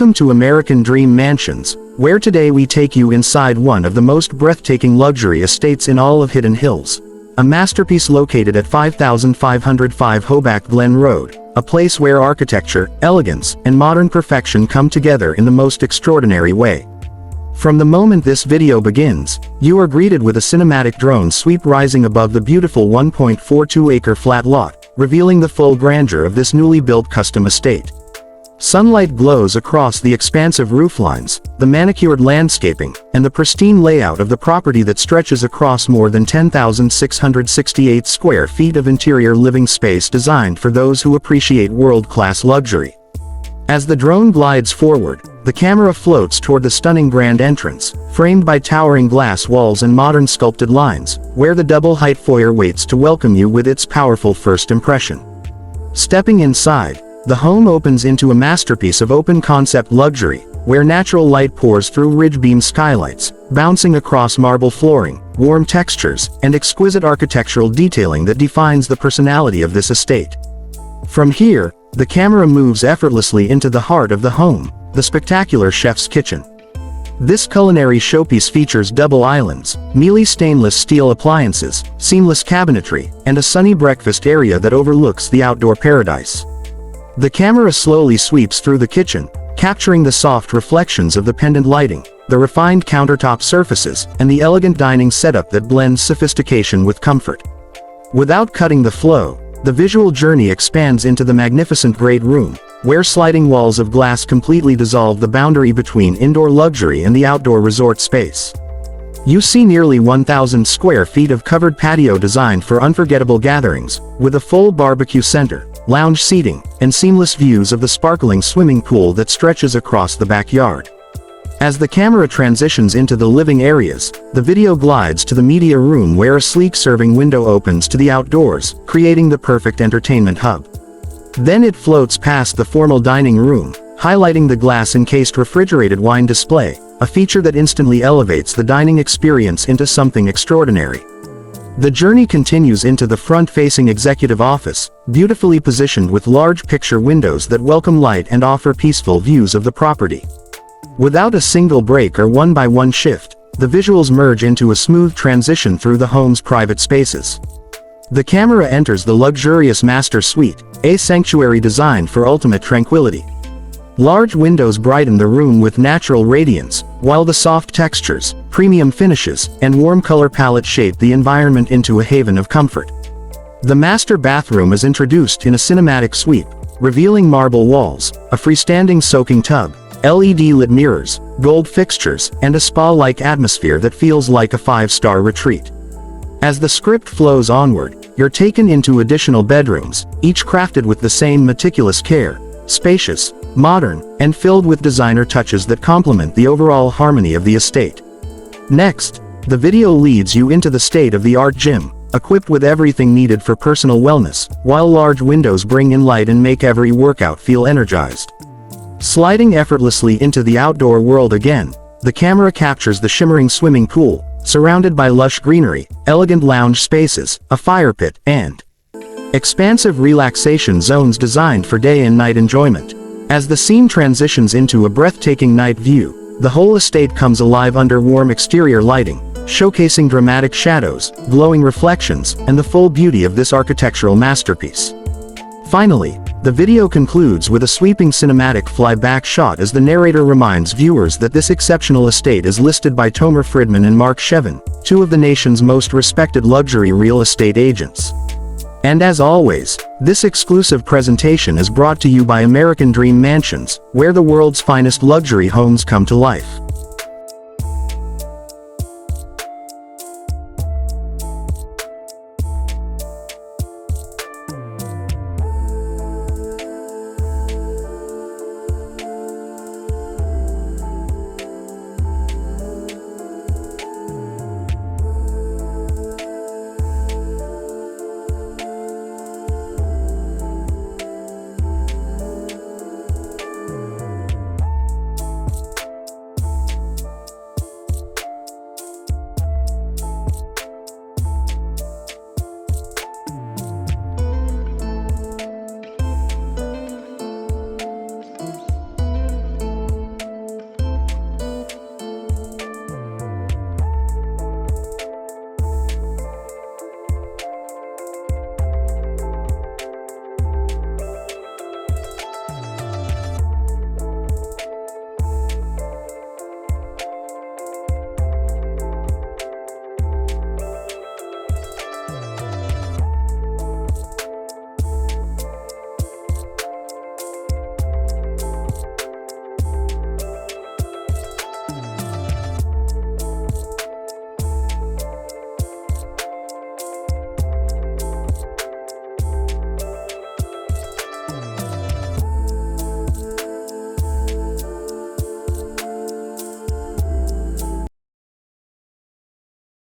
Welcome to American Dream Mansions, where today we take you inside one of the most breathtaking luxury estates in all of Hidden Hills. A masterpiece located at 5505 Hoback Glen Road, a place where architecture, elegance, and modern perfection come together in the most extraordinary way. From the moment this video begins, you are greeted with a cinematic drone sweep rising above the beautiful 1.42-acre flat lot, revealing the full grandeur of this newly built custom estate. Sunlight glows across the expansive rooflines, the manicured landscaping, and the pristine layout of the property that stretches across more than 10,668 square feet of interior living space designed for those who appreciate world-class luxury. As the drone glides forward, the camera floats toward the stunning grand entrance, framed by towering glass walls and modern sculpted lines, where the double-height foyer waits to welcome you with its powerful first impression. Stepping inside, the home opens into a masterpiece of open-concept luxury, where natural light pours through ridge-beam skylights, bouncing across marble flooring, warm textures, and exquisite architectural detailing that defines the personality of this estate. From here, the camera moves effortlessly into the heart of the home, the spectacular chef's kitchen. This culinary showpiece features double islands, Miele stainless steel appliances, seamless cabinetry, and a sunny breakfast area that overlooks the outdoor paradise. The camera slowly sweeps through the kitchen, capturing the soft reflections of the pendant lighting, the refined countertop surfaces, and the elegant dining setup that blends sophistication with comfort. Without cutting the flow, the visual journey expands into the magnificent great room, where sliding walls of glass completely dissolve the boundary between indoor luxury and the outdoor resort space. You see nearly 1,000 square feet of covered patio designed for unforgettable gatherings, with a full barbecue center, lounge seating, and seamless views of the sparkling swimming pool that stretches across the backyard. As the camera transitions into the living areas, the video glides to the media room where a sleek serving window opens to the outdoors, creating the perfect entertainment hub. Then it floats past the formal dining room, highlighting the glass-encased refrigerated wine display, a feature that instantly elevates the dining experience into something extraordinary. The journey continues into the front-facing executive office, beautifully positioned with large picture windows that welcome light and offer peaceful views of the property. Without a single break or one-by-one shift, the visuals merge into a smooth transition through the home's private spaces. The camera enters the luxurious master suite, a sanctuary designed for ultimate tranquility. Large windows brighten the room with natural radiance, while the soft textures, premium finishes, and warm color palette shape the environment into a haven of comfort. The master bathroom is introduced in a cinematic sweep, revealing marble walls, a freestanding soaking tub, LED-lit mirrors, gold fixtures, and a spa-like atmosphere that feels like a five-star retreat. As the script flows onward, you're taken into additional bedrooms, each crafted with the same meticulous care, spacious, modern, and filled with designer touches that complement the overall harmony of the estate. Next, the video leads you into the state-of-the-art gym, equipped with everything needed for personal wellness, while large windows bring in light and make every workout feel energized. Sliding effortlessly into the outdoor world again, the camera captures the shimmering swimming pool, surrounded by lush greenery, elegant lounge spaces, a fire pit, and expansive relaxation zones designed for day and night enjoyment. As the scene transitions into a breathtaking night view, the whole estate comes alive under warm exterior lighting, showcasing dramatic shadows, glowing reflections, and the full beauty of this architectural masterpiece. Finally, the video concludes with a sweeping cinematic flyback shot as the narrator reminds viewers that this exceptional estate is listed by Tomer Friedman and Mark Shevin, two of the nation's most respected luxury real estate agents. And as always, this exclusive presentation is brought to you by American Dream Mansions, where the world's finest luxury homes come to life.